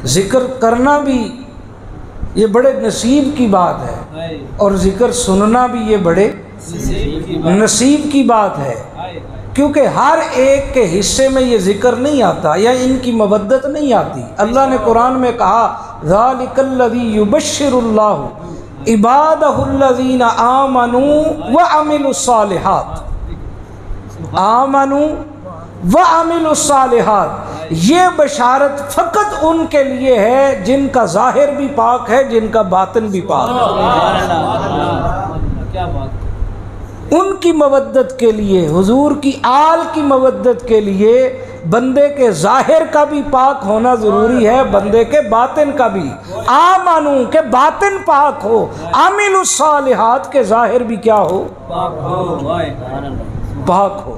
ذکر کرنا بھی یہ بڑے نصیب کی بات ہے، اور ذکر سننا بھی یہ بڑے نصیب کی بات ہے، کیونکہ ہر ایک کے حصے میں یہ ذکر نہیں آتا یا ان کی مودت نہیں آتی۔ اللہ نے قرآن میں کہا ذَلِكَ الَّذِي يُبَشِّرُ اللَّهُ عِبَادَهُ الَّذِينَ آمَنُوا وَعَمِلُوا الصَّالِحَاتِ، آمنوا وَعَمِلُوا الصَّالِحَاتِ، یہ بشارت فقط ان کے لیے ہے جن کا ظاہر بھی پاک ہے، جن کا باطن بھی پاک ہے۔ ان کی مودت کے لیے، حضور کی آل کی مودت کے لیے بندے کے ظاہر کا بھی پاک ہونا ضروری ہے، بندے کے باطن کا بھی۔ آمنو کہ باطن پاک ہو، عامل الصالحات کے ظاہر بھی کیا ہو؟ پاک ہو۔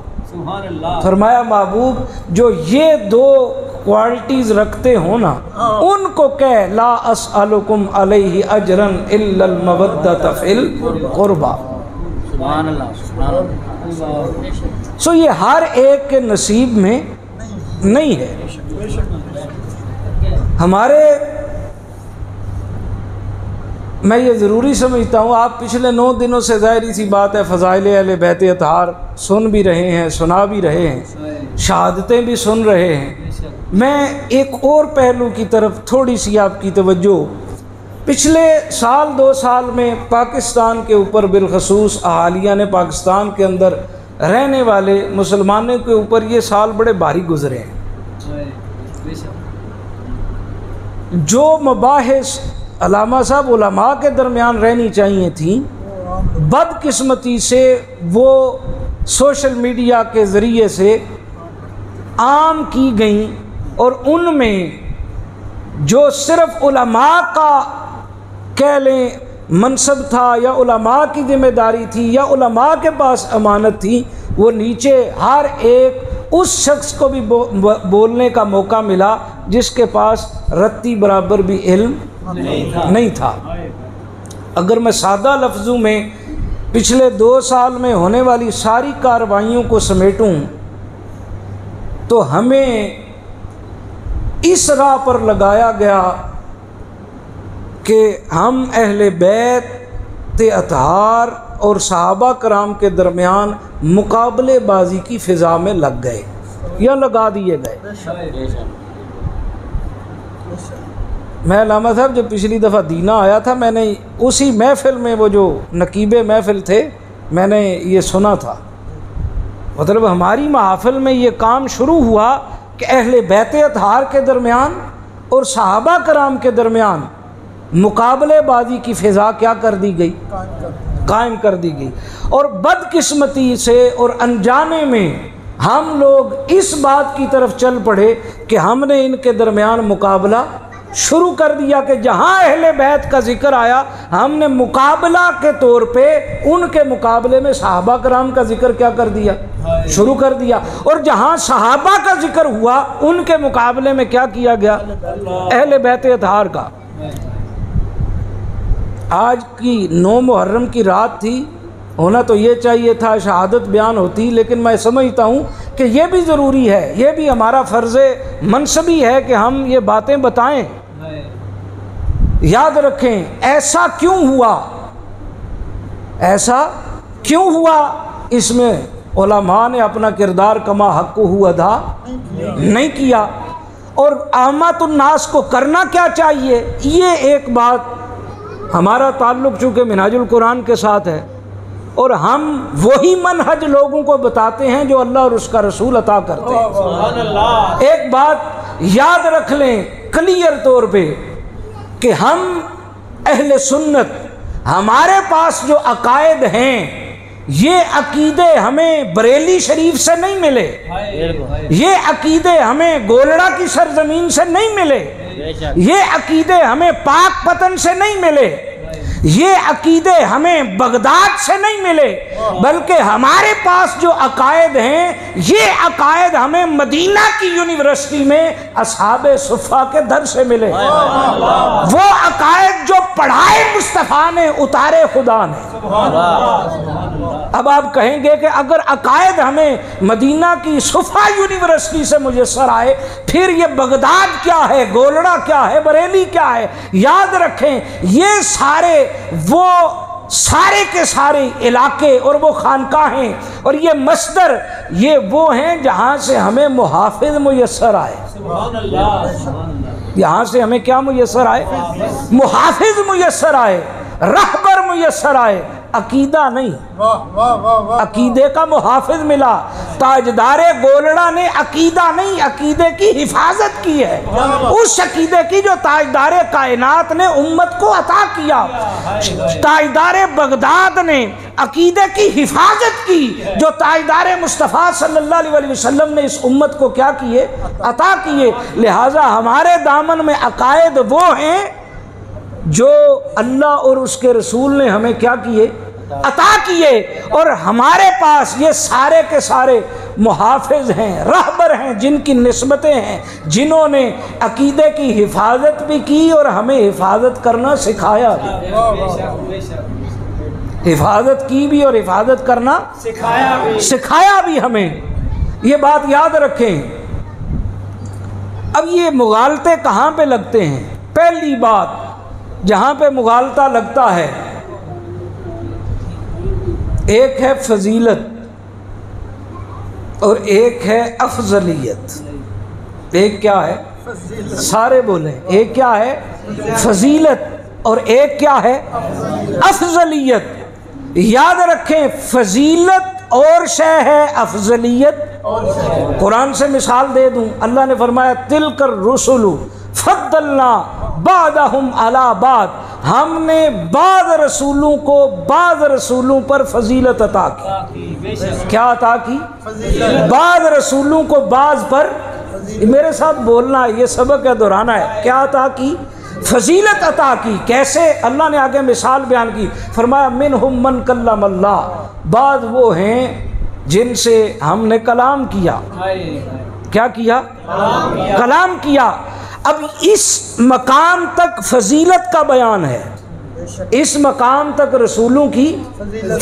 فرمایا محبوب جو یہ دو کوالٹیز رکھتے ہو نا، ان کو کہہ لا اسألکم علیہ اجرا الا المودۃ فی القربى۔ سو یہ ہر ایک کے نصیب میں نہیں ہے۔ ہمارے، میں یہ ضروری سمجھتا ہوں، آپ پچھلے 9 دنوں سے ظاہری سی بات ہے فضائل اہل بیت اطہار سن بھی رہے ہیں، سنا بھی رہے ہیں، شہادتیں بھی سن رہے ہیں۔ میں ایک اور پہلو کی طرف تھوڑی سی آپ کی توجہ، پچھلے سال 2 سال میں پاکستان کے اوپر بالخصوص اہالیہ نے پاکستان کے اندر رہنے والے مسلمانوں کے اوپر یہ سال بڑے بھاری گزرے ہیں۔ جو مباحث علامہ صاحب علماء کے درمیان رہنی چاہیے تھیں، بدقسمتی سے وہ سوشل میڈیا کے ذریعے سے عام کی گئیں، اور ان میں جو صرف علماء کا کہہ لیں منصب تھا یا علماء کی ذمہ داری تھی یا علماء کے پاس امانت تھی، وہ نیچے ہر ایک اس شخص کو بھی بولنے کا موقع ملا جس کے پاس رتی برابر بھی علم نہیں تھا۔ اگر میں سادہ لفظوں میں پچھلے 2 سال میں ہونے والی ساری کارروائیوں کو سمیٹوں تو ہمیں اس راہ پر لگایا گیا کہ ہم اہل بیت اطہار اور صحابہ کرام کے درمیان مقابلے بازی کی فضا میں لگ گئے یا لگا دیے گئے۔ میں علامہ صاحب جب پچھلی دفعہ دینا آیا تھا، میں نے اسی محفل میں، وہ جو نقیب محفل تھے، میں نے یہ سنا تھا۔ مطلب ہماری محافل میں یہ کام شروع ہوا کہ اہل بیت اطہار کے درمیان اور صحابہ کرام کے درمیان مقابلے بازی کی فضا کیا کر دی گئی؟ قائم کر دی گئی۔ اور بدقسمتی سے اور انجانے میں ہم لوگ اس بات کی طرف چل پڑے کہ ہم نے ان کے درمیان مقابلہ شروع کر دیا کہ جہاں اہل بیت کا ذکر آیا ہم نے مقابلہ کے طور پہ ان کے مقابلے میں صحابہ کرام کا ذکر کیا کر دیا؟ شروع کر دیا۔ اور جہاں صحابہ کا ذکر ہوا ان کے مقابلے میں کیا کیا گیا؟ اہل بیت اطہار کا۔ آج کی 9 محرم کی رات تھی، ہونا تو یہ چاہیے تھا شہادت بیان ہوتی، لیکن میں سمجھتا ہوں کہ یہ بھی ضروری ہے، یہ بھی ہمارا فرض منصبی ہے کہ ہم یہ باتیں بتائیں۔ یاد رکھیں ایسا کیوں ہوا، ایسا کیوں ہوا، اس میں علماء نے اپنا کردار کما حق ہوا ادا نہیں کیا، اور عامت الناس کو کرنا کیا چاہیے۔ یہ ایک بات، ہمارا تعلق چونکہ منہاج القرآن کے ساتھ ہے اور ہم وہی منہج لوگوں کو بتاتے ہیں جو اللہ اور اس کا رسول عطا کرتے ہیں۔ ایک بات یاد رکھ لیں کلیئر طور پہ کہ ہم اہل سنت، ہمارے پاس جو عقائد ہیں یہ عقیدے ہمیں بریلی شریف سے نہیں ملے، یہ عقیدے ہمیں گولڑا کی سرزمین سے نہیں ملے، یہ عقیدے ہمیں پاک پتن سے نہیں ملے، یہ عقیدے ہمیں بغداد سے نہیں ملے، بلکہ ہمارے پاس جو عقائد ہیں یہ عقائد ہمیں مدینہ کی یونیورسٹی میں اصحاب صفہ کے در سے ملے، وہ عقائد جو پڑھائے مصطفیٰ نے، اتارے خدا نے۔ اب آپ کہیں گے کہ اگر عقائد ہمیں مدینہ کی صفہ یونیورسٹی سے میسر آئے، پھر یہ بغداد کیا ہے، گولڑا کیا ہے، بریلی کیا ہے؟ یاد رکھیں یہ وہ سارے کے سارے علاقے اور وہ خانقاہیں اور یہ مصدر، یہ وہ ہیں جہاں سے ہمیں محافظ میسر آئے۔ یہاں سے ہمیں کیا میسر آئے؟ محافظ میسر آئے، رہبر میسر آئے، عقیدہ نہیں۔ عقیدے کا محافظ ملا، تاجدار گولڑا نے عقیدہ نہیں، عقیدے کی حفاظت کی ہے، اس عقیدے کی جو تاجدار کائنات نے امت کو عطا کیا۔ تاجدار بغداد نے عقیدے کی حفاظت کی جو تاجدار مصطفیٰ صلی اللہ علیہ وسلم نے اس امت کو کیا کیے؟ عطا کیے۔ لہٰذا ہمارے دامن میں عقائد وہ ہیں جو اللہ اور اس کے رسول نے ہمیں کیا کیے؟ عطا کیے، اور ہمارے پاس یہ سارے کے سارے محافظ ہیں، رہبر ہیں، جن کی نسبتیں ہیں، جنہوں نے عقیدے کی حفاظت بھی کی اور ہمیں حفاظت کرنا سکھایا بھی، حفاظت کی بھی اور حفاظت کرنا سکھایا بھی ہمیں۔ یہ بات یاد رکھیں۔ اب یہ مغالطے کہاں پہ لگتے ہیں؟ پہلی بات جہاں پہ مغالطہ لگتا ہے، ایک ہے فضیلت اور ایک ہے افضلیت۔ ایک کیا ہے؟ سارے بولیں، ایک کیا ہے؟ فضیلت اور ایک کیا ہے؟ افضلیت۔ یاد رکھیں فضیلت اور شے ہے، افضلیت۔ قرآن سے مثال دے دوں، اللہ نے فرمایا تلک الرسل فضلنا بعضهم علی بعض، ہم نے بعض رسولوں کو بعض رسولوں پر فضیلت عطا کی۔ کیا عطا کی؟ بعض رسولوں کو بعض پر، میرے ساتھ بولنا ہے، یہ سبق ہے، دہرانا ہے، کیا عطا کی؟ فضیلت عطا کی۔ کیسے؟ اللہ نے آگے مثال بیان کی، فرمایا منہم من کلم اللہ، بعض وہ ہیں جن سے ہم نے کلام کیا۔ کیا کیا؟ کلام کیا۔ اب اس مقام تک فضیلت کا بیان ہے، اس مقام تک رسولوں کی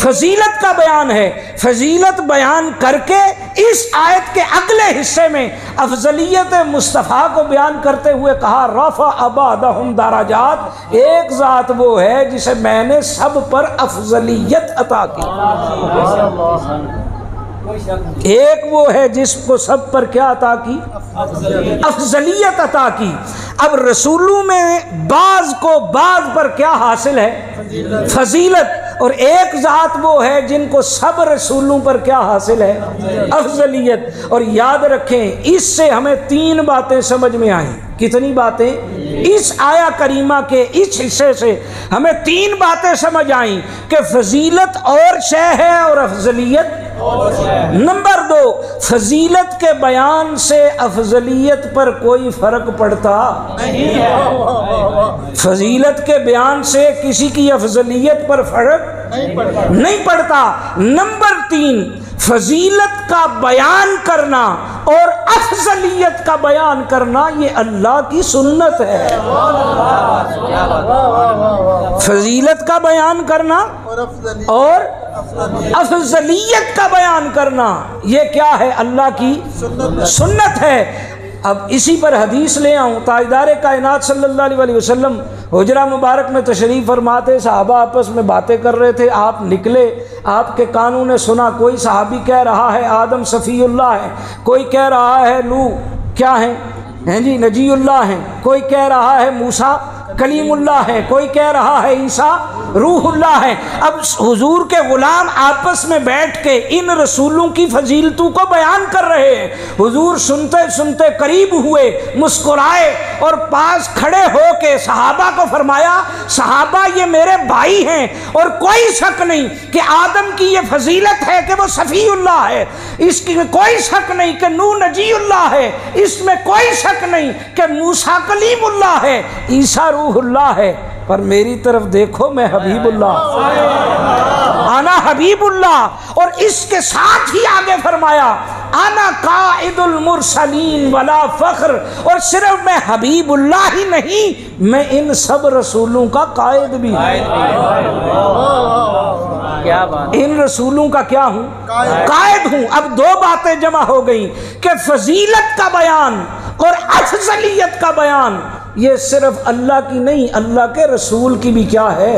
فضیلت کا بیان ہے۔ فضیلت بیان کر کے اس آیت کے اگلے حصے میں افضلیت مصطفیٰ کو بیان کرتے ہوئے کہا رفع بعضهم درجات، ایک ذات وہ ہے جسے میں نے سب پر افضلیت عطا کی۔ ایک وہ ہے جس کو سب پر کیا عطا کی؟ افضلیت عطا کی۔ اب رسولوں میں بعض کو بعض پر کیا حاصل ہے؟ فضیلت، اور ایک ذات وہ ہے جن کو سب رسولوں پر کیا حاصل ہے؟ افضلیت۔ اور یاد رکھیں اس سے ہمیں تین باتیں سمجھ میں آئیں۔ کتنی باتیں؟ اس آیا کریمہ کے اس حصے سے ہمیں تین باتیں سمجھ آئیں کہ فضیلت اور شے ہے اور افضلیت۔ نمبر دو، فضیلت کے بیان سے افضلیت پر کوئی فرق پڑتا نہیں ہے۔ فضیلت کے بیان سے کسی کی افضلیت پر فرق نہیں پڑتا۔ نمبر تین، فضیلت کا بیان کرنا اور افضلیت کا بیان کرنا یہ اللہ کی سنت ہے۔ فضیلت کا بیان کرنا اور افضلیت کا بیان کرنا یہ کیا ہے؟ اللہ کی سنت ہے۔ اب اسی پر حدیث لے آؤں، تاجدار کائنات صلی اللہ علیہ وسلم حجرہ مبارک میں تشریف فرماتے، صحابہ آپس میں باتیں کر رہے تھے، آپ نکلے، آپ کے کانوں نے سنا کوئی صحابی کہہ رہا ہے آدم صفی اللہ ہے، کوئی کہہ رہا ہے نوح کیا ہیں جی نجی اللہ ہیں، کوئی کہہ رہا ہے موسیٰ کلیم اللہ ہے، کوئی کہہ رہا ہے عیسیٰ روح اللہ ہے۔ اب حضور کے غلام آپس میں بیٹھ کے ان رسولوں کی فضیلتوں کو بیان کر رہے ہیں۔ حضور سنتے سنتے قریب ہوئے، مسکرائے اور پاس کھڑے ہو کے صحابہ کو فرمایا صحابہ یہ میرے بھائی ہیں، اور کوئی شک نہیں کہ آدم کی یہ فضیلت ہے کہ وہ صفی اللہ ہے، اس کی کوئی شک نہیں کہ نوح نجی اللہ ہے، اس میں کوئی شک نہیں کہ موسیٰ کلیم اللہ ہے، عیسیٰ روح اللہ ہے، پر میری طرف دیکھو میں حبیب اللہ، انا حبیب اللہ، اور اس کے ساتھ ہی آگے فرمایا انا قائد المرسلین ولا فخر، اور صرف میں حبیب اللہ ہی نہیں، میں ان سب رسولوں کا قائد بھی ہوں، ان رسولوں کا کیا ہوں؟ قائد ہوں۔ اب دو باتیں جمع ہو گئیں کہ فضیلت کا بیان اور افضلیت کا بیان یہ صرف اللہ کی نہیں، اللہ کے رسول کی بھی کیا ہے؟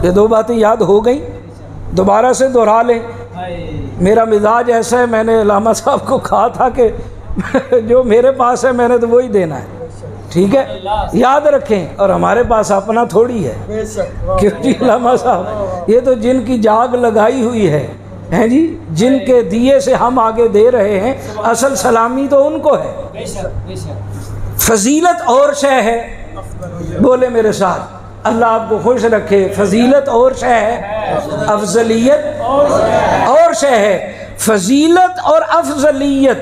یہ دو باتیں یاد ہو گئیں، دوبارہ سے دہرا لیں۔ میرا مزاج ایسا ہے، میں نے علامہ صاحب کو کہا تھا کہ جو میرے پاس ہے میں نے تو وہی دینا ہے، ٹھیک ہے؟ یاد رکھیں، اور ہمارے پاس اپنا تھوڑی ہے، کیوں جی علامہ صاحب؟ یہ تو جن کی جاگ لگائی ہوئی ہے ہیں جی، جن کے دیے سے ہم آگے دے رہے ہیں، اصل سلامی تو ان کو ہے۔ فضیلت اور شے ہے، بولے میرے ساتھ، اللہ آپ کو خوش رکھے، فضیلت اور شے ہے، افضلیت اور شے ہے۔ فضیلت اور افضلیت،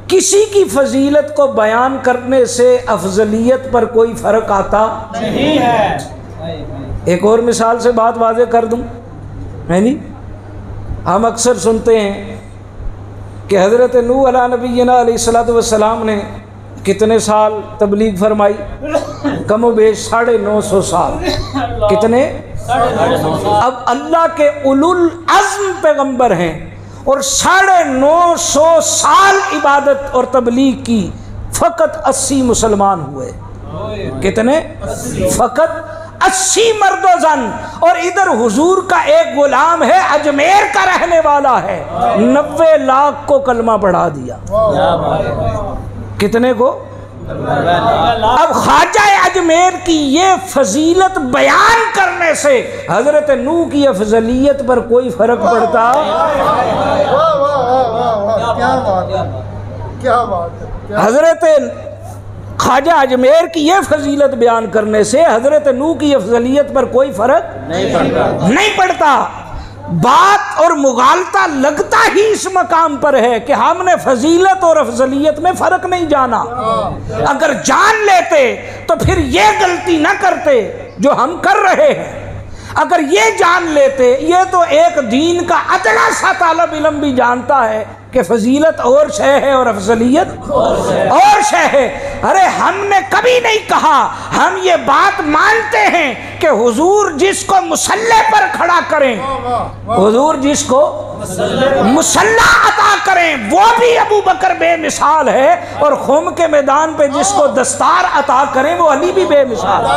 کسی کی فضیلت کو بیان کرنے سے افضلیت پر کوئی فرق آتا نہیں ہے۔ ایک اور مثال سے بات واضح کر دوں، ہے نہیں؟ ہم اکثر سنتے ہیں کہ حضرت نوح علیہ نبینا علیہ السلام نے کتنے سال تبلیغ فرمائی؟ کم و بیش 950 سال۔ کتنے؟ اب اللہ کے اولو العزم پیغمبر ہیں اور 950 سال عبادت اور تبلیغ کی، فقط 80 مسلمان ہوئے۔ کتنے؟ فقط 80 مرد و زن، اور ادھر حضور کا ایک غلام ہے اجمیر کا رہنے والا ہے، 90 لاکھ کو کلمہ پڑھا دیا۔ کتنے کو؟ اب خواجہ اجمیر کی یہ فضیلت بیان کرنے سے حضرت نوح کی افضلیت پر کوئی فرق پڑتا؟ حضرت خواجہ اجمیر کی یہ فضیلت بیان کرنے سے حضرت نوح کی افضلیت پر کوئی فرق نہیں پڑتا۔ بات اور مغالطہ لگتا ہی اس مقام پر ہے کہ ہم نے فضیلت اور افضلیت میں فرق نہیں جانا۔ اگر جان لیتے تو پھر یہ غلطی نہ کرتے جو ہم کر رہے ہیں۔ اگر یہ جان لیتے، یہ تو ایک دین کا ادنا سا طالب علم بھی جانتا ہے کہ فضیلت اور شے ہے اور افضلیت اور شے ہے۔ ارے ہم نے کبھی نہیں کہا، ہم یہ بات مانتے ہیں کہ حضور جس کو مصلی پر کھڑا کریں، حضور جس کو مصلی عطا کریں، وہ بھی ابو بکر بے مثال ہے، اور خم کے میدان پہ جس کو دستار عطا کریں وہ علی بھی بے مثال ہے۔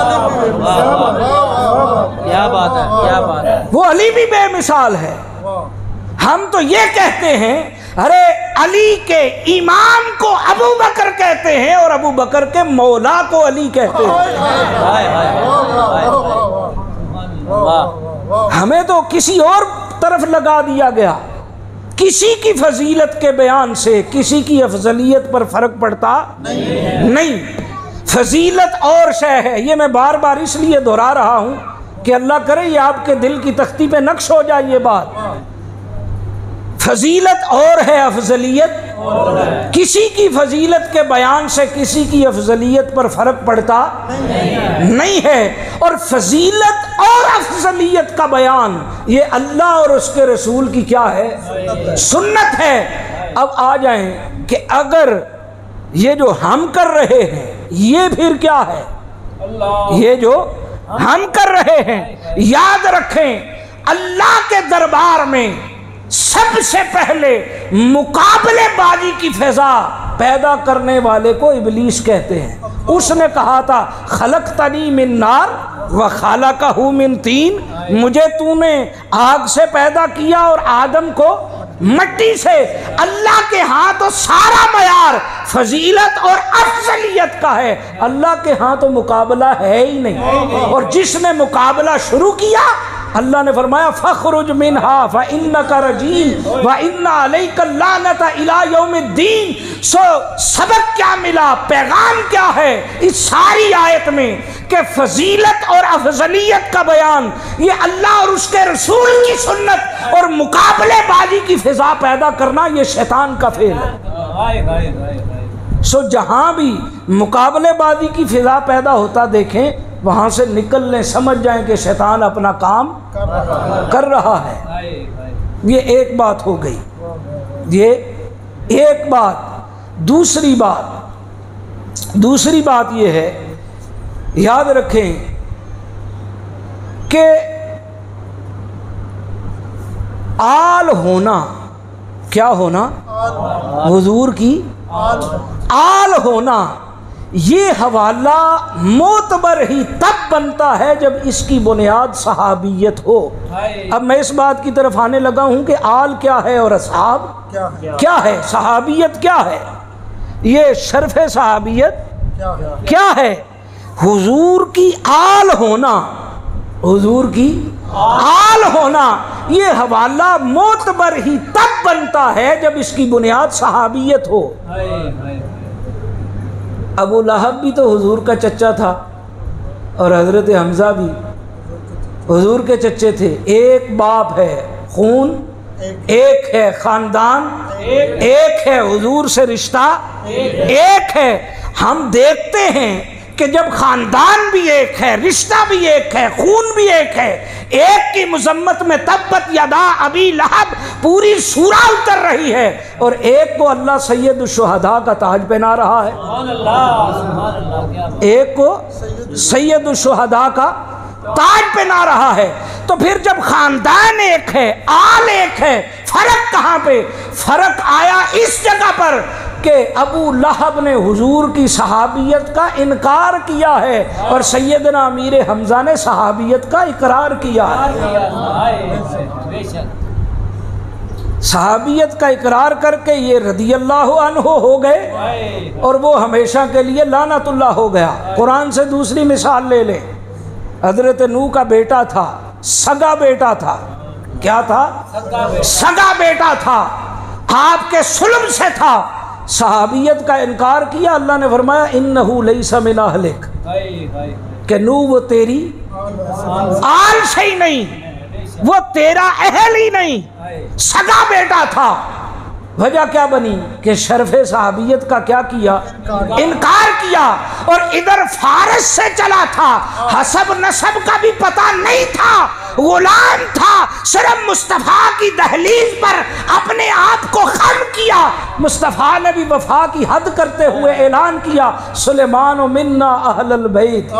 کیا بات ہے، کیا بات ہے، وہ علی بھی بے مثال ہے۔ ہم تو یہ کہتے ہیں ارے علی کے امام کو ابو بکر کہتے ہیں اور ابو بکر کے مولا کو علی کہتے ہیں۔ ہمیں تو کسی اور طرف لگا دیا گیا۔ کسی کی فضیلت کے بیان سے کسی کی افضلیت پر فرق پڑتا نہیں۔ فضیلت اور شے ہے، یہ میں بار بار اس لیے دہرا رہا ہوں کہ اللہ کرے یہ آپ کے دل کی تختی پہ نقش ہو جائے یہ بات۔ فضیلت اور ہے، افضلیت کسی کی فضیلت کے بیان سے کسی کی افضلیت پر فرق پڑتا نہیں ہے۔ اور فضیلت اور افضلیت کا بیان یہ اللہ اور اس کے رسول کی کیا ہے؟ سنت ہے۔ اب آ جائیں کہ اگر یہ جو ہم کر رہے ہیں یہ پھر کیا ہے؟ یہ جو ہم کر رہے ہیں، یاد رکھیں اللہ کے دربار میں سب سے پہلے مقابلے بازی کی فضا پیدا کرنے والے کو ابلیس کہتے ہیں۔ اس نے کہا تھا خلقتنی من نار وخلقہ من طین، مجھے تو نے آگ سے پیدا کیا اور آدم کو مٹی سے۔ اللہ کے ہاں تو سارا معیار فضیلت اور افضلیت کا ہے، اللہ کے ہاں تو مقابلہ ہے ہی نہیں۔ اور جس نے مقابلہ شروع کیا اللہ نے فرمایا فَخْرُجْ مِنْهَا فَإِنَّكَ رَجِيمٌ وَإِنَّ عَلَيْكَ اللَّعْنَةَ إِلَىٰ يَوْمِ الدِّينِ۔ سو سبق کیا ملا، پیغام کیا ہے اس ساری آیت میں کہ فضیلت اور افضلیت کا بیان یہ اللہ اور اس کے رسول کی سنت اور مقابلے بازی کی فضا پیدا کرنا یہ شیطان کا فعل ہے۔ سو جہاں بھی مقابلے بازی کی فضا پیدا ہوتا دیکھیں وہاں سے نکل لیں، سمجھ جائیں کہ شیطان اپنا کام کر رہا ہے۔ یہ ایک بات ہو گئی، یہ ایک بات۔ دوسری بات یہ ہے، یاد رکھیں کہ آل ہونا، کیا ہونا؟ حضور کی آل ہونا، یہ حوالہ معتبر ہی تب بنتا ہے جب اس کی بنیاد صحابیت ہو۔ اب میں اس بات کی طرف آنے لگا ہوں کہ آل کیا ہے اور اصحاب کیا ہے، صحابیت کیا ہے، یہ شرف صحابیت کیا ہے؟ حضور کی آل ہونا، حضور کی آل ہونا، یہ حوالہ معتبر ہی تب بنتا ہے جب اس کی بنیاد صحابیت ہو۔ ابو لہب بھی تو حضور کا چچا تھا اور حضرت حمزہ بھی حضور کے چچے تھے۔ ایک باپ ہے، خون ایک ہے، خاندان ایک ہے، حضور سے رشتہ ایک ہے۔ ہم دیکھتے ہیں کہ جب خاندان بھی ایک ہے، رشتہ بھی ایک ہے، خون بھی ایک ہے، ایک کی مذمت میں تبت یدا ابی لہب پوری سورہ اتر رہی ہے، اور ایک کو اللہ سید الشہداء کا تاج پہنا رہا ہے، ایک کو سید الشہداء کا تاج پہنا رہا ہے۔ تو پھر جب خاندان ایک ہے، آل ایک ہے، فرق کہاں پہ؟ فرق آیا اس جگہ پر کہ ابو لہب نے حضور کی صحابیت کا انکار کیا ہے اور سیدنا امیر حمزہ نے صحابیت کا اقرار کیا ہے۔ صحابیت کا اقرار کر کے یہ رضی اللہ عنہ ہو گئے اور وہ ہمیشہ کے لیے لعنت اللہ ہو گیا۔ قرآن سے دوسری مثال لے لیں، حضرت نوح کا بیٹا تھا، سگا بیٹا تھا، کیا تھا؟ سگا بیٹا تھا، آپ کے سلب سے تھا، صحابیت کا انکار کیا۔ اللہ نے فرمایا انہو لیس من اہلک، کہ نوح وہ تیری آل سے ہی نہیں، وہ تیرا اہل ہی نہیں، سگا بیٹا تھا۔ وجہ کیا بنی کہ شرف صحابیت کا کیا کیا؟ انکار کیا۔ اور ادھر فارس سے چلا تھا، حسب نسب کا بھی پتہ نہیں تھا، غلام تھا، صرف مصطفیٰ کی دہلیز پر اپنے آپ کو خم کیا۔ مصطفیٰ نے بھی وفا کی حد کرتے ہوئے اعلان کیا سلیمان منا اہل البیت۔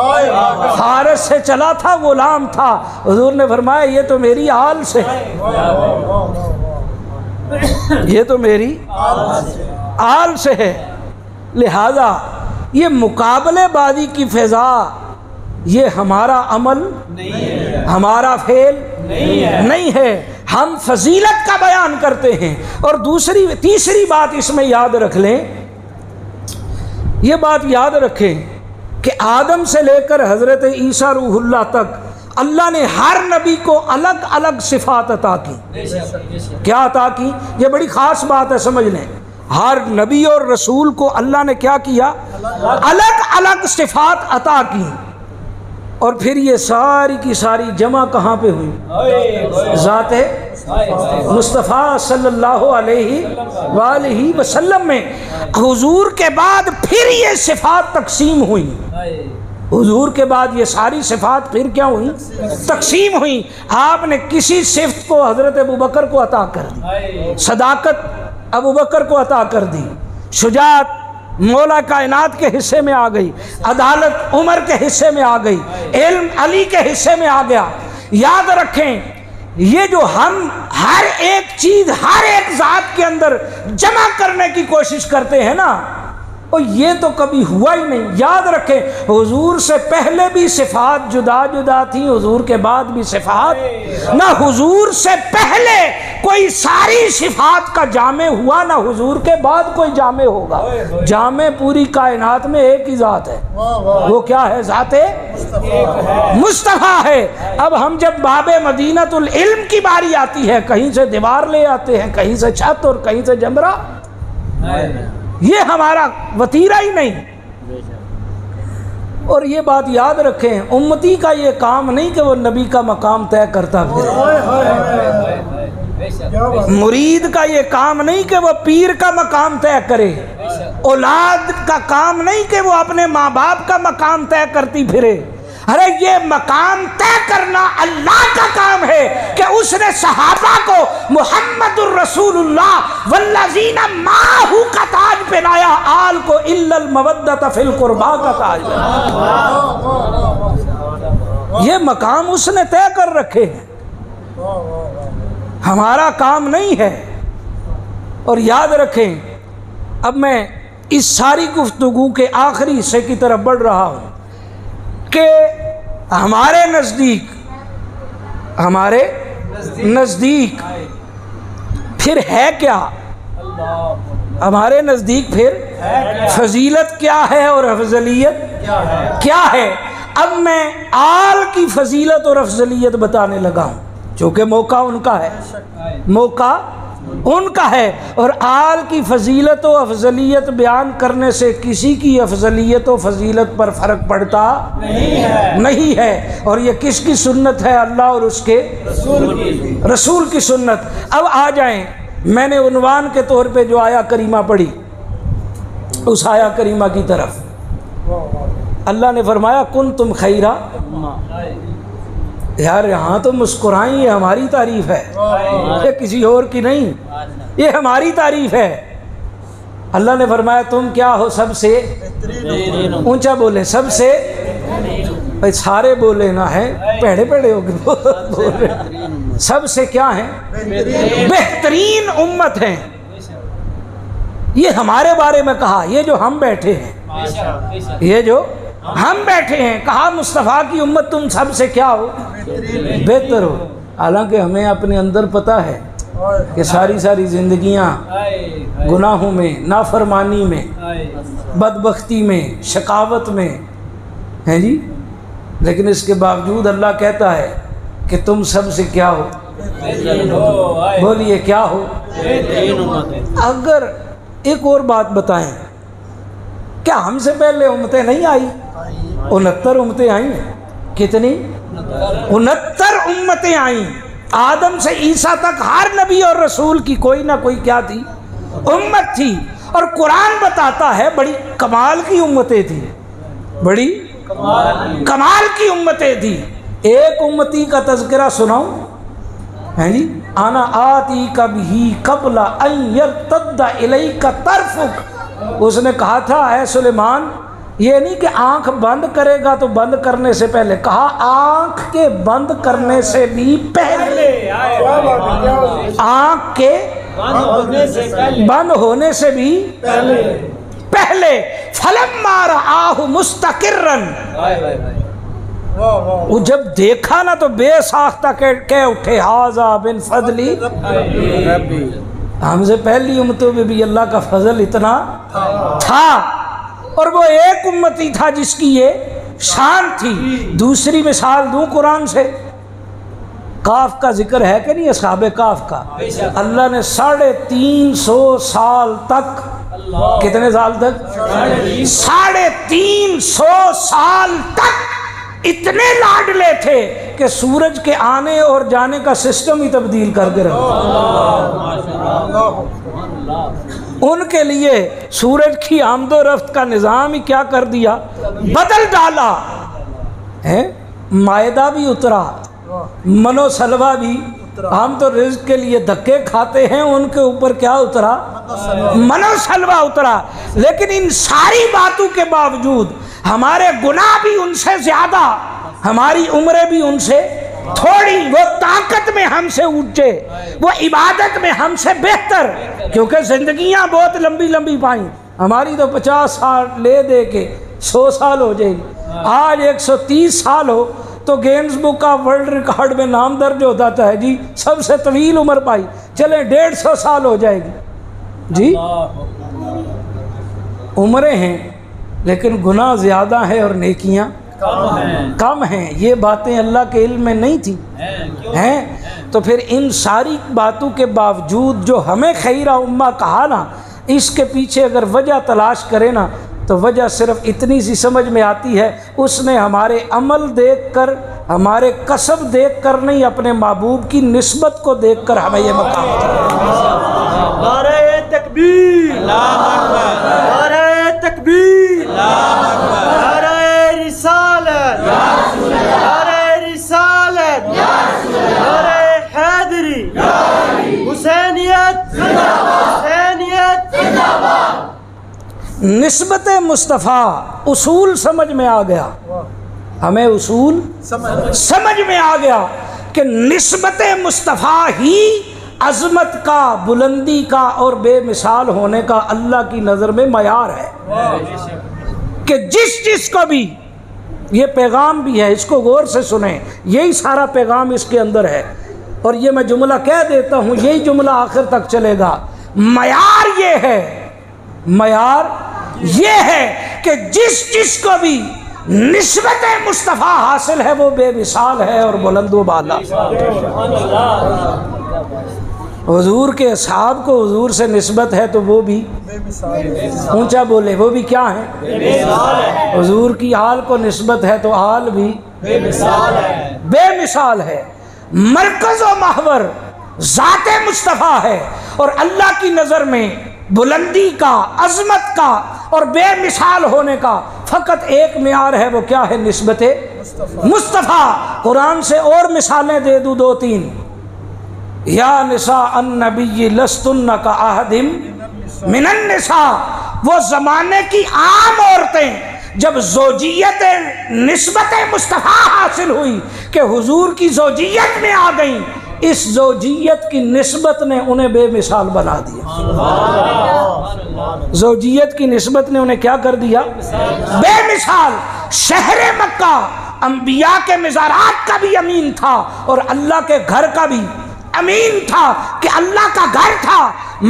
فارس سے چلا تھا، غلام تھا، حضور نے فرمایا یہ تو میری آل سے ہے، یہ تو میری آل سے ہے۔ لہذا یہ مقابلے بازی کی فضا یہ ہمارا عمل نہیں ہے، ہمارا فعل نہیں ہے، ہم فضیلت کا بیان کرتے ہیں۔ اور تیسری بات اس میں یاد رکھ لیں، یہ بات یاد رکھیں کہ آدم سے لے کر حضرت عیسیٰ روح اللہ تک اللہ نے ہر نبی کو الگ الگ صفات عطا کی۔ کیا عطا کی؟ یہ بڑی خاص بات ہے، سمجھ لیں۔ ہر نبی اور رسول کو اللہ نے کیا کیا؟ الگ الگ صفات عطا کی۔ اور پھر یہ ساری کی ساری جمع کہاں پہ ہوئی؟ ذات مصطفیٰ صلی اللہ علیہ وآلہ وسلم میں۔ حضور کے بعد پھر یہ صفات تقسیم ہوئی، حضور کے بعد یہ ساری صفات پھر کیا ہوئی؟ تقسیم ہوئی۔ آپ نے کسی صفت کو حضرت ابوبکر کو عطا کر دی، صداقت ابوبکر کو عطا کر دی، شجاعت مولا کائنات کے حصے میں آ گئی، عدالت عمر کے حصے میں آ گئی، علم علی کے حصے میں آ گیا۔ یاد رکھیں یہ جو ہم ہر ایک چیز ہر ایک ذات کے اندر جمع کرنے کی کوشش کرتے ہیں نا، اور یہ تو کبھی ہوا ہی نہیں۔ یاد رکھیں حضور سے پہلے بھی صفات جدا جدا تھیں، حضور کے بعد بھی صفات، نہ حضور سے پہلے کوئی ساری صفات کا جامع ہوا، نہ حضور کے بعد کوئی جامع ہوگا۔ جامع پوری کائنات میں ایک ہی ذات ہے، وہ کیا ہے؟ ذات مصطفیٰ ہے۔ اب ہم جب باب مدینۃ العلم کی باری آتی ہے، کہیں سے دیوار لے آتے ہیں، کہیں سے چھت اور کہیں سے جمرہ، یہ ہمارا وتیرہ ہی نہیں۔ اور یہ بات یاد رکھیں، امتی کا یہ کام نہیں کہ وہ نبی کا مقام طے کرتا پھر، مرید کا یہ کام نہیں کہ وہ پیر کا مقام طے کرے، اولاد کا کام نہیں کہ وہ اپنے ماں باپ کا مقام طے کرتی پھرے، ارے یہ مقام طے کرنا اللہ کا کام ہے کہ اس نے صحابہ کو محمد الرسول اللہ والذین معہ کا تاج پہنایا، آل کو الا المودۃ فی القربیٰ کا تاج پہنایا۔ یہ مقام اس نے طے کر رکھے ہیں، ہمارا کام نہیں ہے۔ اور یاد رکھیں، اب میں اس ساری گفتگو کے آخری حصے کی طرف بڑھ رہا ہوں کہ ہمارے نزدیک پھر ہے کیا؟ ہمارے نزدیک پھر فضیلت کیا ہے اور افضلیت کیا ہے؟ اب میں آل کی فضیلت اور افضلیت بتانے لگا ہوں، چونکہ موقع ان کا ہے، موقع ان کا ہے، اور آل کی فضیلت و افضلیت بیان کرنے سے کسی کی افضلیت و فضیلت پر فرق پڑتا نہیں ہے۔ اور یہ کس کی سنت ہے؟ اللہ اور اس کے رسول کی سنت۔ اب آ جائیں، میں نے عنوان کے طور پہ جو آیا کریمہ پڑھی، اس آیا کریمہ کی طرف اللہ نے فرمایا کنتم خیرا، یار یہاں تو مسکرائیں، یہ ہماری تعریف ہے، یہ کسی اور کی نہیں، یہ ہماری تعریف ہے۔ اللہ نے فرمایا تم کیا ہو؟ سب سے اونچا بولے، سب سے، بھائی سارے بولے نہ ہیں، پیڑے پیڑے ہو کے بول رہے، سب سے کیا ہیں؟ بہترین امت ہیں۔ یہ ہمارے بارے میں کہا، یہ جو ہم بیٹھے ہیں، یہ جو ہم بیٹھے ہیں، کہا مصطفیٰ کی امت تم سب سے کیا ہو؟ بہتر ہو۔ حالانکہ ہمیں اپنے اندر پتہ ہے کہ ساری زندگیاں گناہوں میں، نافرمانی میں، بدبختی میں، شقاوت میں ہیں جی، لیکن اس کے باوجود اللہ کہتا ہے کہ تم سب سے کیا ہو؟ بولیے کیا ہو؟ اگر ایک اور بات بتائیں، کیا ہم سے پہلے امتیں نہیں آئی؟ 69 امتیں آئیں۔ کتنی؟ 69 امتیں آئیں۔ آدم سے عیسیٰ تک ہر نبی اور رسول کی کوئی نہ کوئی کیا تھی؟ امت تھی۔ اور قرآن بتاتا ہے بڑی کمال کی امتیں تھیں، بڑی کمال کی امتیں تھیں۔ ایک امتی کا تذکرہ سناؤں ہے جی، انا آتی کبھی قبل ان یرتد الیک طرفک۔ اس نے کہا تھا اے سلیمان، یہ نہیں کہ آنکھ بند کرے گا تو بند کرنے سے پہلے، کہا آنکھ کے بند کرنے سے بھی پہلے، آنکھ کے بند ہونے سے بھی پہلے، فلما رآہ مستقرا، وہ جب دیکھا نا تو بے ساختہ کہہ اٹھے ھذا من فضلی ربی، ہم سے پہلی امتوں میں بھی اللہ کا فضل اتنا تھا۔ اور وہ ایک امتی تھا جس کی یہ شان تھی۔ دوسری مثال دوں قرآن سے، کاف کا ذکر ہے کہ نہیں؟ اصحاب کاف کا، اللہ نے 350 سال تک، کتنے سال تک؟ 350 سال تک اتنے لاڈلے تھے کہ سورج کے آنے اور جانے کا سسٹم ہی تبدیل کر کے رکھا۔ ان کے لیے سورج کی آمد و رفت کا نظام ہی کیا کر دیا؟ بدل ڈالا ہے۔ مائدہ بھی اترا، من و سلوہ بھی، ہم تو رزق کے لیے دھکے کھاتے ہیں، ان کے اوپر کیا اترا؟ من و سلوہ اترا۔ لیکن ان ساری باتوں کے باوجود ہمارے گناہ بھی ان سے زیادہ، ہماری عمریں بھی ان سے تھوڑی، وہ طاقت میں ہم سے اونچے، وہ عبادت میں ہم سے بہتر، کیونکہ زندگیاں بہت لمبی لمبی پائیں۔ ہماری تو 50 سال لے دے کے 100 سال ہو جائے گی، آج 130 سال ہو تو gains book of world record میں نام درج ہوتا ہے جی سب سے طویل عمر پائی، چلیں 150 سال ہو جائے گی جی۔ عمریں ہیں لیکن گناہ زیادہ ہیں اور نیکیاں کم ہیں۔ یہ باتیں اللہ کے علم میں نہیں تھیں ہیں، تو پھر ان ساری باتوں کے باوجود جو ہمیں خیرہ امہ کہا نا، اس کے پیچھے اگر وجہ تلاش کرے نا تو وجہ صرف اتنی سی سمجھ میں آتی ہے، اس نے ہمارے عمل دیکھ کر ہمارے کسب دیکھ کر نہیں، اپنے محبوب کی نسبت کو دیکھ کر ہمیں یہ مقام نعرہ تکبیر، نعرہ تکبیر، نعرہ رسالت، نعرہ رسالت، نعرہ حیدری، حسینیت، حسینیت۔ نسبت مصطفیٰ اصول سمجھ میں آ گیا، ہمیں اصول سمجھ میں آ گیا کہ نسبت مصطفیٰ ہی عظمت کا، بلندی کا اور بے مثال ہونے کا اللہ کی نظر میں معیار ہے، کہ جس کو بھی یہ پیغام بھی ہے، اس کو غور سے سنیں، یہی سارا پیغام اس کے اندر ہے، اور یہ میں جملہ کہہ دیتا ہوں، یہی جملہ آخر تک چلے گا۔ معیار یہ ہے، معیار یہ ہے کہ جس کو بھی نسبت مصطفیٰ حاصل ہے وہ بے مثال ہے اور بلند و بالا۔ حضور کے اصحاب کو حضور سے نسبت ہے تو وہ بھی اونچا بولے، وہ بھی کیا ہیں؟ حضور کی حال کو نسبت ہے تو حال بھی بے مثال ہے۔ مرکز و محور ذات مصطفیٰ ہے، اور اللہ کی نظر میں بلندی کا، عظمت کا اور بے مثال ہونے کا فقط ایک معیار ہے، وہ کیا ہے؟ نسبت مصطفیٰ۔ قرآن سے اور مثالیں دے دوں دو تین۔ یا نساء النبی لستن کاحد من النساء، وہ زمانے کی عام عورتیں جب زوجیت نسبت مصطفیٰ حاصل ہوئی کہ حضور کی زوجیت میں آ گئیں، اس زوجیت کی نسبت نے انہیں بے مثال بنا دیا۔ زوجیت کی نسبت نے انہیں کیا کر دیا؟ بے مثال۔ شہر مکہ انبیاء کے مزارات کا بھی امین تھا اور اللہ کے گھر کا بھی امین تھا، کہ اللہ کا گھر تھا،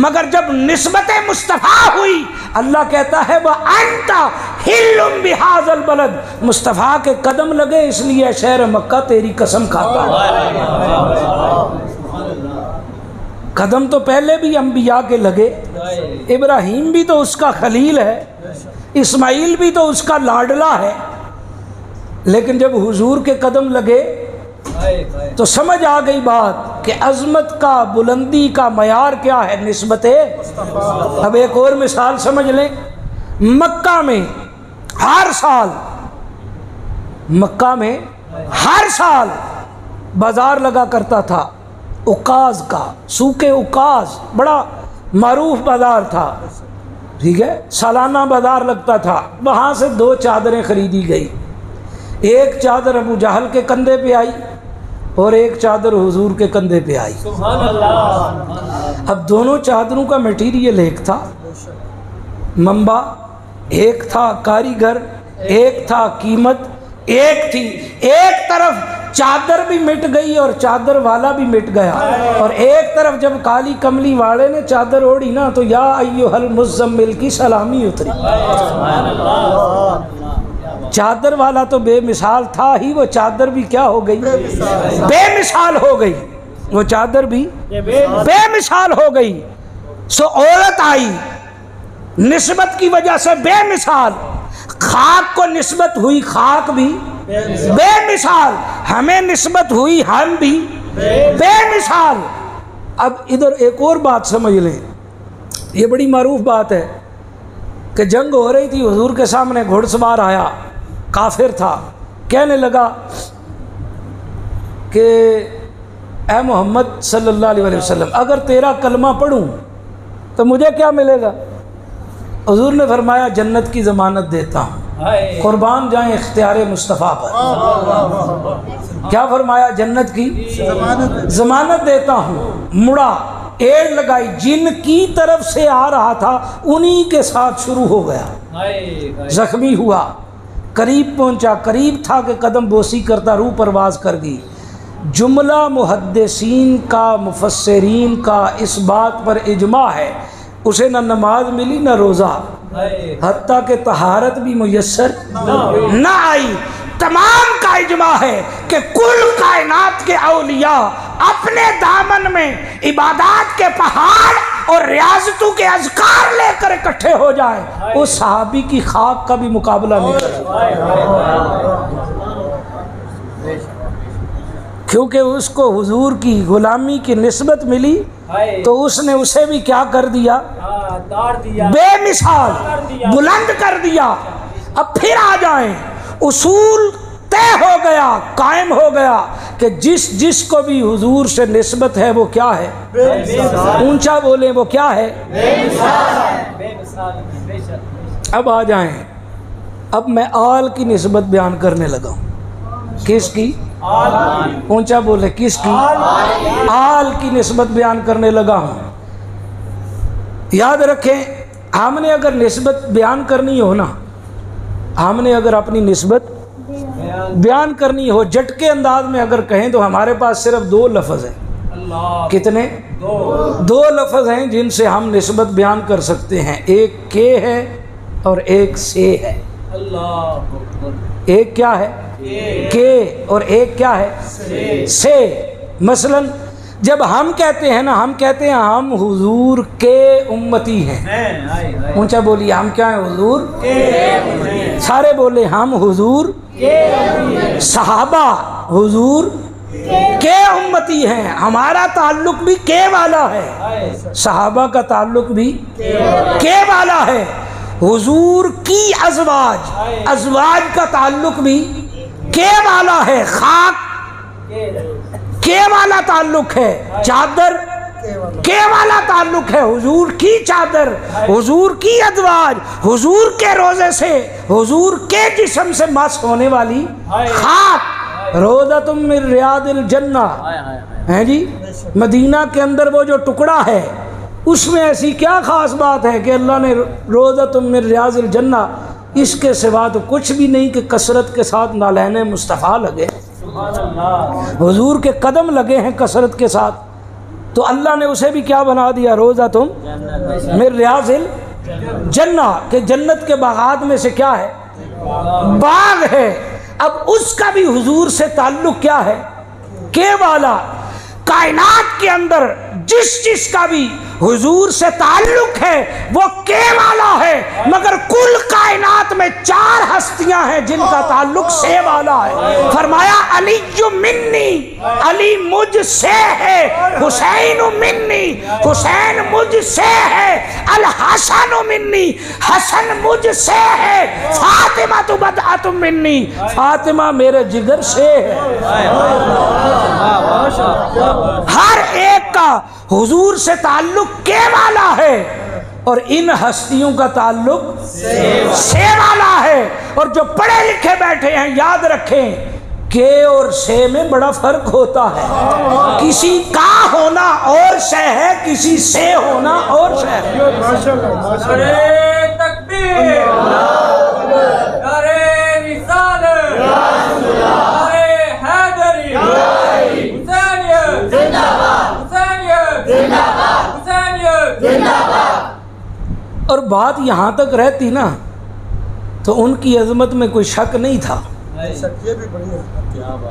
مگر جب نسبت مصطفیٰ ہوئی اللہ کہتا ہے وَأَنْتَ حِلٌّ بِهَذَا الْبَلَدِ، مصطفیٰ کے قدم لگے اس لیے شہر مکہ تیری قسم کھاتا ہوں۔ قدم تو پہلے بھی انبیاء کے لگے، ابراہیم بھی تو اس کا خلیل ہے، اسماعیل بھی تو اس کا لاڈلا ہے، لیکن جب حضور کے قدم لگے تو سمجھ آ گئی بات کہ عظمت کا، بلندی کا معیار کیا ہے؟ نسبت۔ اب ایک اور مثال سمجھ لیں۔ مکہ میں ہر سال بازار لگا کرتا تھا عکاظ کا، سوق عکاظ بڑا معروف بازار تھا، ٹھیک ہے، سالانہ بازار لگتا تھا۔ وہاں سے دو چادریں خریدی گئی، ایک چادر ابو جہل کے کندھے پہ آئی اور ایک چادر حضور کے کندھے پہ آئی۔ اب دونوں چادروں کا میٹیریل ایک تھا، منبع ایک تھا، کاریگر ایک تھا، قیمت ایک تھی۔ ایک طرف چادر بھی مٹ گئی اور چادر والا بھی مٹ گیا، اور ایک طرف جب کالی کملی والے نے چادر اوڑھی نا تو یا ایھا المزمل کی سلامی اتری۔ چادر والا تو بے مثال تھا ہی، وہ چادر بھی کیا ہو گئی؟ بے مثال ہو گئی، وہ چادر بھی بے مثال ہو گئی۔ سو عورت آئی نسبت کی وجہ سے بے مثال، خاک کو نسبت ہوئی، خاک بھی بے مثال، ہمیں نسبت ہوئی، ہم بھی بے مثال۔ اب ادھر ایک اور بات سمجھ لیں، یہ بڑی معروف بات ہے کہ جنگ ہو رہی تھی، حضور کے سامنے گھوڑ سوار آیا، کافر تھا، کہنے لگا کہ اے محمد صلی اللہ علیہ وسلم، اگر تیرا کلمہ پڑھوں تو مجھے کیا ملے گا؟ حضور نے فرمایا جنت کی ضمانت دیتا ہوں، قربان جائیں اختیار مصطفیٰ پر۔ کیا فرمایا؟ جنت کی ضمانت دیتا ہوں۔ مڑا، ایڑ لگائی، جن کی طرف سے آ رہا تھا انہی کے ساتھ شروع ہو گیا، زخمی ہوا، قریب پہنچا، قریب تھا کہ قدم بوسی کرتا روح پرواز کر گئی۔ جملہ محدثین کا، مفسرین کا اس بات پر اجماع ہے، اسے نہ نماز ملی نہ روزہ، حتیٰ کہ طہارت بھی میسر نہ آئی۔ تمام کا اجماع ہے کہ کل کائنات کے اولیاء اپنے دامن میں عبادات کے پہاڑ اور ریاضتوں کے اذکار لے کر اکٹھے ہو جائیں، اس صحابی کی خاک کا بھی مقابلہ نہیں کر سکتے۔ کیونکہ اس کو حضور کی غلامی کی نسبت ملی تو اس نے اسے بھی کیا کر دیا؟ بے مثال بلند کر دیا۔ اب پھر آ جائیں، اصول طے ہو گیا، قائم ہو گیا کہ جس کو بھی حضور سے نسبت ہے وہ کیا ہے؟ اونچا بولیں، وہ کیا ہے؟ اب آ جائیں، اب میں آل کی نسبت بیان کرنے لگا ہوں۔ کس کی؟ اونچا بولے، کس کی؟ آل کی نسبت بیان کرنے لگا ہوں۔ یاد رکھیں، ہم نے اگر نسبت بیان کرنی ہو نا، ہم نے اگر اپنی نسبت بیان کرنی ہو جھٹکے انداز میں اگر کہیں تو ہمارے پاس صرف دو لفظ ہیں۔ کتنے؟ دو لفظ ہیں جن سے ہم نسبت بیان کر سکتے ہیں، ایک کے ہے اور ایک سے ہے۔ ایک کیا ہے؟ کے، اور ایک کیا ہے؟ سے۔ مثلا جب ہم کہتے ہیں نا، ہم کہتے ہیں ہم حضور کے امتی ہیں۔ اونچا بولیے، ہم کیا ہیں؟ حضور کے۔ سارے بولے، ہم حضور کے، صحابہ حضور کے امتی ہیں۔ ہمارا تعلق بھی کے والا ہے، صحابہ کا تعلق بھی کے والا ہے۔ حضور کی ازواج کا تعلق بھی کے والا ہے، خاک کے والا تعلق ہے، چادر کے والا تعلق ہے، حضور کی چادر، حضور کی ازواج، حضور کے روزے سے، حضور کے جسم سے مس ہونے والی خاک، روضۃ من ریاض الجنہ ہے جی۔ مدینہ کے اندر وہ جو ٹکڑا ہے اس میں ایسی کیا خاص بات ہے کہ اللہ نے روضۃ من ریاض الجنہ، اس کے سوا تو کچھ بھی نہیں کہ کثرت کے ساتھ نالین مصطفیٰ لگے، حضور کے قدم لگے ہیں کثرت کے ساتھ، تو اللہ نے اسے بھی کیا بنا دیا؟ روضۃ من ریاض الجنہ، کہ جنت کے باغات میں سے کیا ہے؟ باغ ہے۔ اب اس کا بھی حضور سے تعلق کیا ہے؟ کے والا۔ کائنات کے اندر جس کا بھی حضور سے تعلق ہے وہ کے والا ہے، مگر کل کائنات میں 4 ہستیاں ہیں جن کا تعلق سے والا ہے۔ فرمایا علی منی، علی مجھ سے ہے، حسین منی، حسین مجھ سے ہے، الحسن منی، حسن مجھ سے ہے، فاطمہ بدعۃ منی، فاطمہ میرے جگر سے ہے۔ ہر ایک کا حضور سے تعلق کے والا ہے، اور ان ہستیوں کا تعلق سے والا ہے۔ اور جو پڑھے لکھے بیٹھے ہیں یاد رکھیں، کے اور سے میں بڑا فرق ہوتا ہے۔ کسی کا ہونا اور شے ہے، کسی سے ہونا اور شے ہے۔ نعرے تکبیر، نعرے رسالت، نعرے حیدری، حسینیت زندہ باد، حسینیت زندہ باد، حسینیت زندہ باد۔ اور بات یہاں تک رہتی نا تو ان کی عظمت میں کوئی شک نہیں تھا،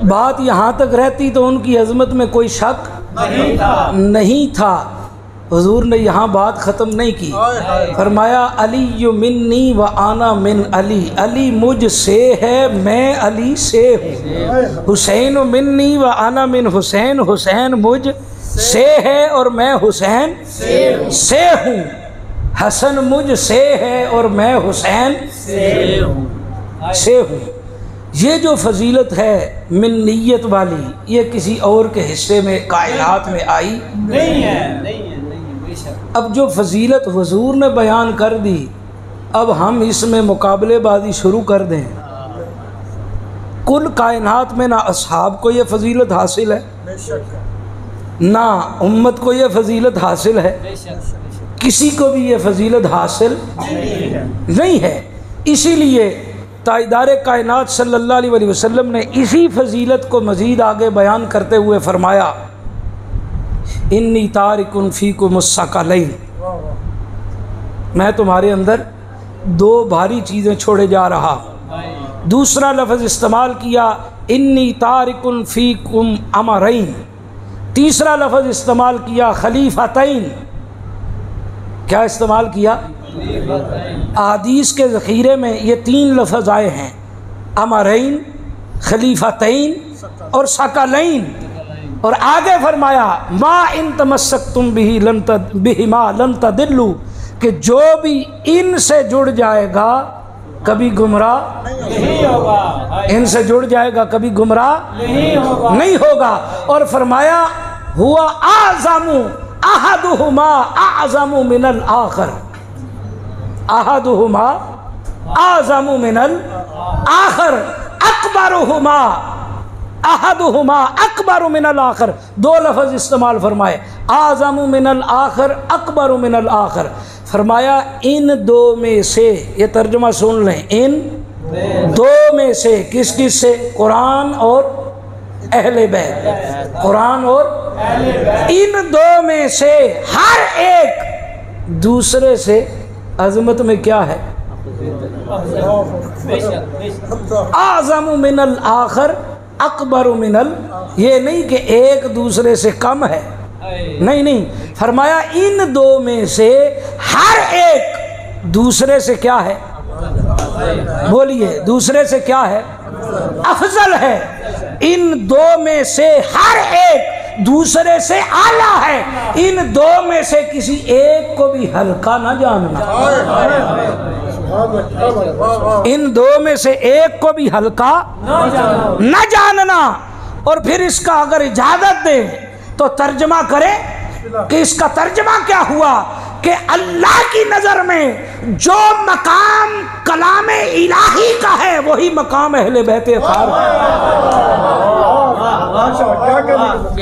بات یہاں تک رہتی تو ان کی عظمت میں کوئی شک نہیں تھا۔ حضور نے یہاں بات ختم نہیں کی، فرمایا علی منی و آنا من علی، علی مجھ سے ہے میں علی سے ہوں، حسین منی و آنا من حسین، حسین مجھ سے ہے اور میں حسین سے ہوں، حسن مجھ سے ہے اور میں حسین سے ہوں۔ یہ جو فضیلت ہے منیت والی، یہ کسی اور کے حصے میں کائنات میں آئی نہیں ہے۔ اب جو فضیلت حضور نے بیان کر دی، اب ہم اس میں مقابلے بازی شروع کر دیں۔ کل کائنات میں نہ اصحاب کو یہ فضیلت حاصل ہے، نہ امت کو یہ فضیلت حاصل ہے، کسی کو بھی یہ فضیلت حاصل نہیں ہے۔ اسی لیے تاجدار کائنات صلی اللہ علیہ وسلم نے اسی فضیلت کو مزید آگے بیان کرتے ہوئے فرمایا، انی تارک فیکم الثقلین، میں تمہارے اندر 2 بھاری چیزیں چھوڑے جا رہا۔ دوسرا لفظ استعمال کیا انی تارک فیکم امرین، تیسرا لفظ استعمال کیا خلیفتین۔ کیا استعمال کیا؟ احادیث کے ذخیرے میں یہ 3 لفظ آئے ہیں، امرین، خلیفتین اور ثقلین۔ اور آگے فرمایا ما ان تمسکتم بہما لن تضلوا، کہ جو بھی ان سے جڑ جائے گا کبھی گمراہ نہیں ہوگا، ان سے جڑ جائے گا کبھی گمراہ نہیں ہوگا۔ اور فرمایا ہوا اعظم احدہما اعظم من الآخر، احدہما اعظم من الآخر، اکبرہما احدہما اکبر من الآخر، دو لفظ استعمال فرمائے، اعظم من الآخر اکبر من الآخر۔ فرمایا ان دو میں سے، یہ ترجمہ سن لیں، ان دو میں سے، کس کس سے؟ قرآن اور اہل بیت، قرآن اور ان دو میں سے ہر ایک دوسرے سے عظمت میں کیا ہے؟ اعظم من الآخر اکبر من یہ نہیں کہ ایک دوسرے سے کم ہے، نہیں، فرمایا ان دو میں سے ہر ایک دوسرے سے کیا ہے؟ بولیے، دوسرے سے کیا ہے؟ افضل ہے۔ ان دو میں سے ہر ایک دوسرے سے اعلیٰ ہے۔ ان دو میں سے کسی ایک کو بھی ہلکا نہ جاننا، ان دو میں سے ایک کو بھی ہلکا نہ جاننا۔ اور پھر اس کا اگر اجازت دیں تو ترجمہ کرے کہ اس کا ترجمہ کیا ہوا کہ اللہ کی نظر میں جو مقام کلام الہی کا ہے وہی مقام اہل بیت اطہار ہے۔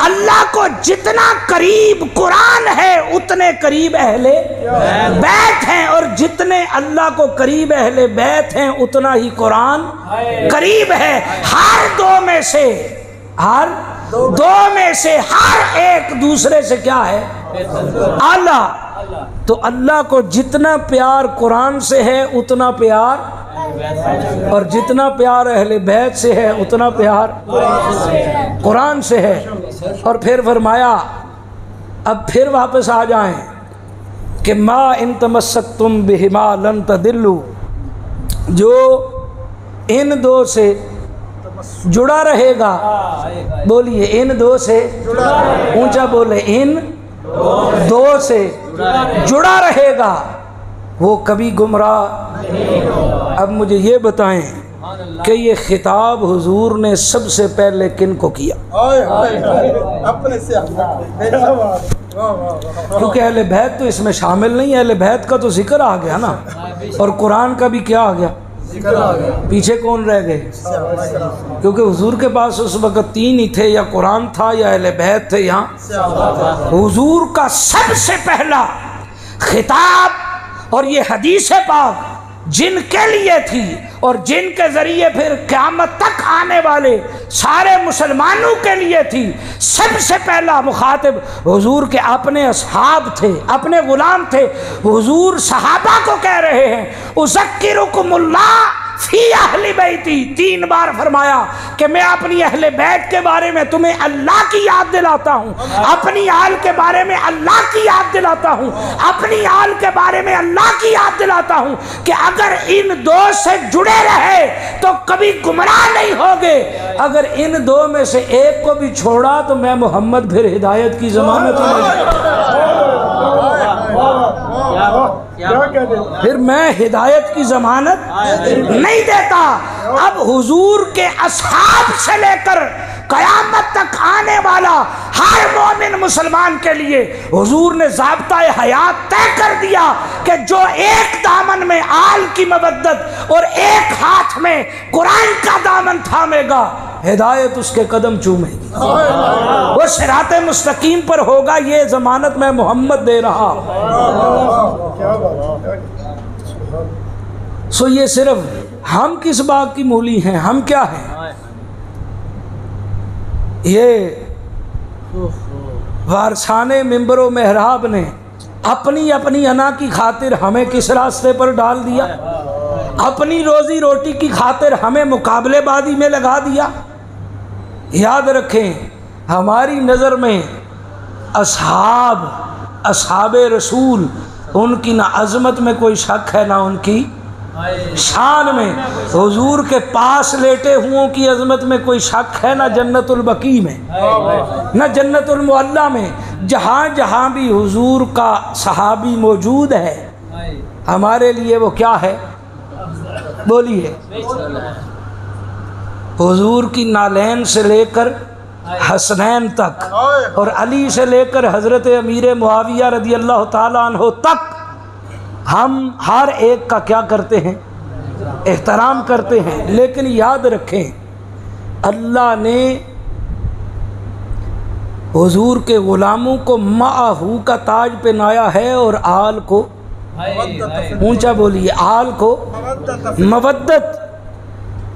اللہ کو جتنا قریب قرآن ہے اتنے قریب اہل بیت ہیں، اور جتنے اللہ کو قریب اہل بیت ہیں اتنا ہی قرآن قریب ہے۔ ہر دو میں سے ہر ایک دوسرے سے کیا ہے؟ اعلیٰ۔ تو اللہ کو جتنا پیار قرآن سے ہے اتنا پیار، اور جتنا پیار اہل بیت سے ہے اتنا پیار قرآن سے ہے۔ اور پھر فرمایا، اب پھر واپس آ جائیں کہ ما ان تمسکتم بہما لن تضلوا، جو ان دو سے جڑا رہے گا، بولیے ان دو سے، اونچا بولے، ان دو سے جڑا رہے گا وہ کبھی گمراہ۔ اب مجھے یہ بتائیں کہ یہ خطاب حضور نے سب سے پہلے کن کو کیا؟ کیونکہ اہل بیت تو اس میں شامل نہیں، اہل بیت کا تو ذکر آ گیا نا، اور قرآن کا بھی کیا آ گیا؟ پیچھے کون رہ گئے؟ کیونکہ حضور کے پاس اس وقت تین ہی تھے، یا قرآن تھا یا اہل بیت تھے۔ یہاں حضور کا سب سے پہلا خطاب اور یہ حدیث پاک جن کے لیے تھی اور جن کے ذریعے پھر قیامت تک آنے والے سارے مسلمانوں کے لیے تھی، سب سے پہلا مخاطب حضور کے اپنے اصحاب تھے، اپنے غلام تھے۔ حضور صحابہ کو کہہ رہے ہیں اذکرکم اللہ فی اہل بیتی، 3 بار فرمایا کہ میں اپنی اہل بیت کے بارے میں تمہیں اللہ کی یاد دلاتا ہوں، اپنی آل کے بارے میں اللہ کی یاد دلاتا ہوں، اپنی آل کے بارے میں اللہ کی یاد دلاتا ہوں کہ اگر ان دو سے جڑے رہے تو کبھی گمراہ نہیں ہوگے۔ اگر ان دو میں سے ایک کو بھی چھوڑا تو میں محمد پھر ہدایت کی ضمانت پھر میں ہدایت کی ضمانت نہیں دیتا۔ اب حضور کے اصحاب سے لے کر قیامت تک آنے والا ہر مومن مسلمان کے لیے حضور نے ضابطہ حیات طے کر دیا کہ جو ایک دامن میں آل کی مودت اور ایک ہاتھ میں قرآن کا دامن تھامے گا، ہدایت اس کے قدم چومے گی، وہ صراط مستقیم پر ہوگا۔ یہ ضمانت میں محمد دے رہا۔ سو یہ صرف ہم کس باغ کی مولی ہیں، ہم کیا ہیں؟ یہ وارثان منبر و محراب نے اپنی اپنی انا کی خاطر ہمیں کس راستے پر ڈال دیا، اپنی روزی روٹی کی خاطر ہمیں مقابلے بازی میں لگا دیا۔ یاد رکھیں، ہماری نظر میں اصحاب رسول، ان کی نہ عظمت میں کوئی شک ہے نہ ان کی شان میں حضور کے پاس لیٹے ہوں کی عظمت میں کوئی شک ہے؟ نہ جنت البقیع میں، نہ جنت المعلا میں، جہاں جہاں بھی حضور کا صحابی موجود ہے ہمارے لیے وہ کیا ہے؟ بولیے۔ حضور کی نالین سے لے کر حسنین تک اور علی سے لے کر حضرت امیر معاویہ رضی اللہ تعالیٰ عنہ تک ہم ہر ایک کا کیا کرتے ہیں؟ احترام کرتے ہیں۔ لیکن یاد رکھیں اللہ نے حضور کے غلاموں کو معہو کا تاج پہنایا ہے اور آل کو، اونچا بولیے، آل کو مودت،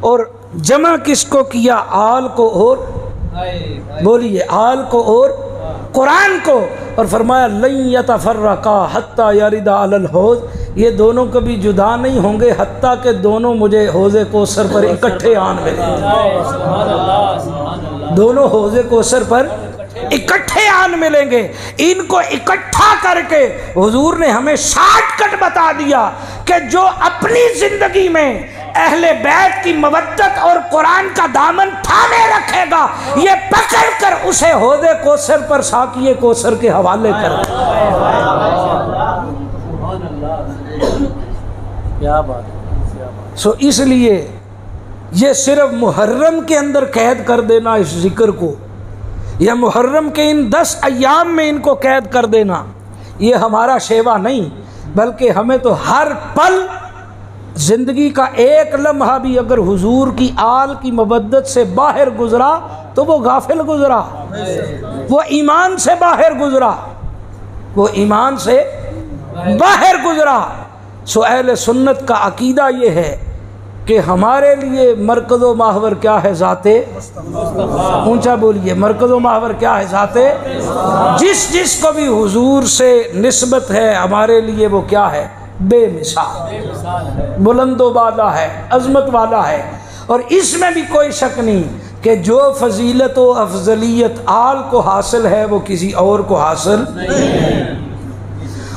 اور جمع کس کو کیا؟ آل کو اور بولیے، آل کو اور قرآن کو، اور فرمایا لن یتفرقا حتی یردا علی الحوض، یہ دونوں کبھی جدا نہیں ہوں گے حتیٰ کہ دونوں مجھے حوض کوثر پر اکٹھے آن ملیں۔ دونوں حوض کوثر پر اکٹھے آن ملیں گے۔ ان کو اکٹھا کر کے حضور نے ہمیں شارٹ کٹ بتا دیا کہ جو اپنی زندگی میں اہل بیت کی مودت اور قرآن کا دامن تھامے رکھے گا، یہ پکڑ کر اسے حوض کوثر پر ساقی کوثر کے حوالے کر دے۔ کیا بات ہے۔ سو اس لیے یہ صرف محرم کے اندر قید کر دینا اس ذکر کو، یا محرم کے ان 10 ایام میں ان کو قید کر دینا، یہ ہمارا شیوا نہیں، بلکہ ہمیں تو ہر پل زندگی کا ایک لمحہ بھی اگر حضور کی آل کی مودت سے باہر گزرا تو وہ غافل گزرا، وہ ایمان سے باہر گزرا، وہ ایمان سے باہر گزرا۔ سو اہل سنت کا عقیدہ یہ ہے کہ ہمارے لیے مرکز و محور کیا ہے؟ ذات، اونچا بولیے، مرکز و محور کیا ہے؟ ذات۔ جس کو بھی حضور سے نسبت ہے ہمارے لیے وہ کیا ہے؟ بے مثال، بلند و بالا ہے، عظمت والا ہے۔ اور اس میں بھی کوئی شک نہیں کہ جو فضیلت و افضلیت آل کو حاصل ہے وہ کسی اور کو حاصل نہیں،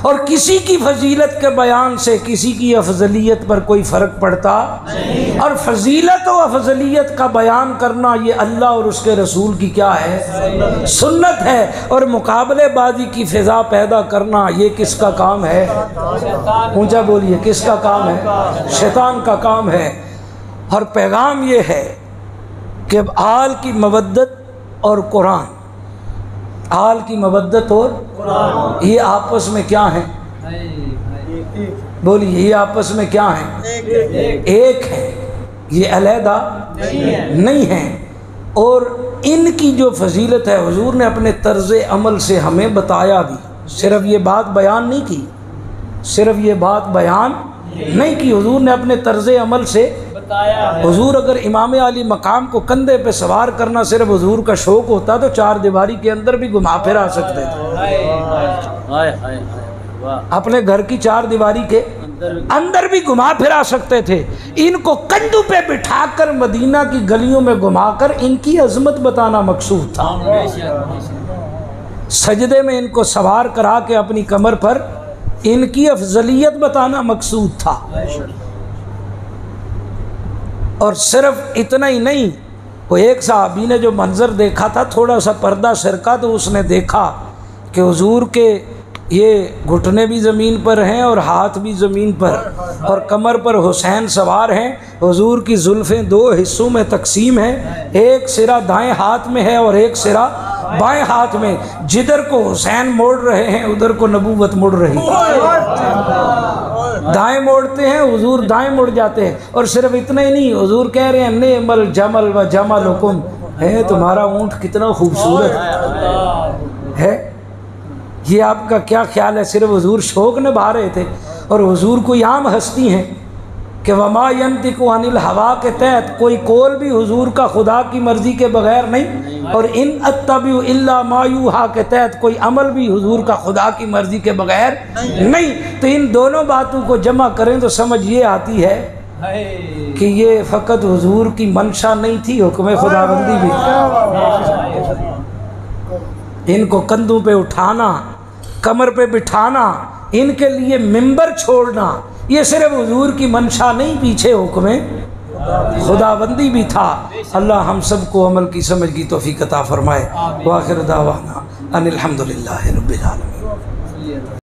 اور کسی کی فضیلت کے بیان سے کسی کی افضلیت پر کوئی فرق پڑتا نہیں، اور فضیلت و افضلیت کا بیان کرنا یہ اللہ اور اس کے رسول کی کیا ہے؟ سنت ہے، اور مقابلے بازی کی فضا پیدا کرنا یہ کس کا کام ہے؟ اونچا بولیے، کس کا کام ہے؟ شیطان کا کام ہے۔ اور پیغام یہ ہے کہ آل کی مودت اور قرآن، آل کی مودت اور یہ آپس میں کیا ہیں؟ بولیے، یہ آپس میں کیا ہیں؟ ایک ہے، یہ علیحدہ نہیں ہیں۔ اور ان کی جو فضیلت ہے حضور نے اپنے طرز عمل سے ہمیں بتایا بھی، صرف یہ بات بیان نہیں کی، صرف یہ بات بیان نہیں کی، حضور نے اپنے طرز عمل سے حضور اگر امام علی مقام کو کندھے پہ سوار کرنا صرف حضور کا شوق ہوتا تو 4 دیواری کے اندر بھی گھما پھرا سکتے تھے، اپنے گھر کی 4 دیواری کے اندر بھی گھما پھرا سکتے تھے۔ ان کو کندھوں پہ بٹھا کر مدینہ کی گلیوں میں گھما کر ان کی عظمت بتانا مقصود تھا، سجدے میں ان کو سوار کرا کے اپنی کمر پر ان کی افضلیت بتانا مقصود تھا۔ اور صرف اتنا ہی نہیں، وہ ایک صحابی نے جو منظر دیکھا تھا، تھوڑا سا پردہ سرکا تو اس نے دیکھا کہ حضور کے یہ گھٹنے بھی زمین پر ہیں اور ہاتھ بھی زمین پر، اور کمر پر حسین سوار ہیں۔ حضور کی زلفیں 2 حصوں میں تقسیم ہیں، ایک سرا دائیں ہاتھ میں ہے اور ایک سرا بائیں ہاتھ میں، جدھر کو حسین موڑ رہے ہیں ادھر کو نبوت مڑ رہی ہے، دائیں موڑتے ہیں حضور دائیں مڑ جاتے ہیں۔ اور صرف اتنا ہی نہیں، حضور کہہ رہے ہیں نعم الجمل و جملکم، ہے تمہارا اونٹ کتنا خوبصورت ہے۔ یہ آپ کا کیا خیال ہے؟ صرف حضور شوق نبھا رہے تھے، اور حضور کوئی عام ہستی ہیں کہ وما ینطق عن الہوا کے تحت کوئی قول بھی حضور کا خدا کی مرضی کے بغیر نہیں، اور ان اتبع الا ما یوحی کے تحت کوئی عمل بھی حضور کا خدا کی مرضی کے بغیر نہیں۔ تو ان دونوں باتوں کو جمع کریں تو سمجھ یہ آتی ہے کہ یہ فقط حضور کی منشا نہیں تھی، حکم خداوندی بھی تھی۔ ان کو کندھوں پہ اٹھانا، کمر پہ بٹھانا، ان کے لیے ممبر چھوڑنا، یہ صرف حضور کی منشا نہیں، پیچھے حکم خداوندی بھی تھا۔ اللہ ہم سب کو عمل کی سمجھ کی توفیق عطا فرمائے۔ وآخر دعوانا ان الحمدللہ رب العالمین۔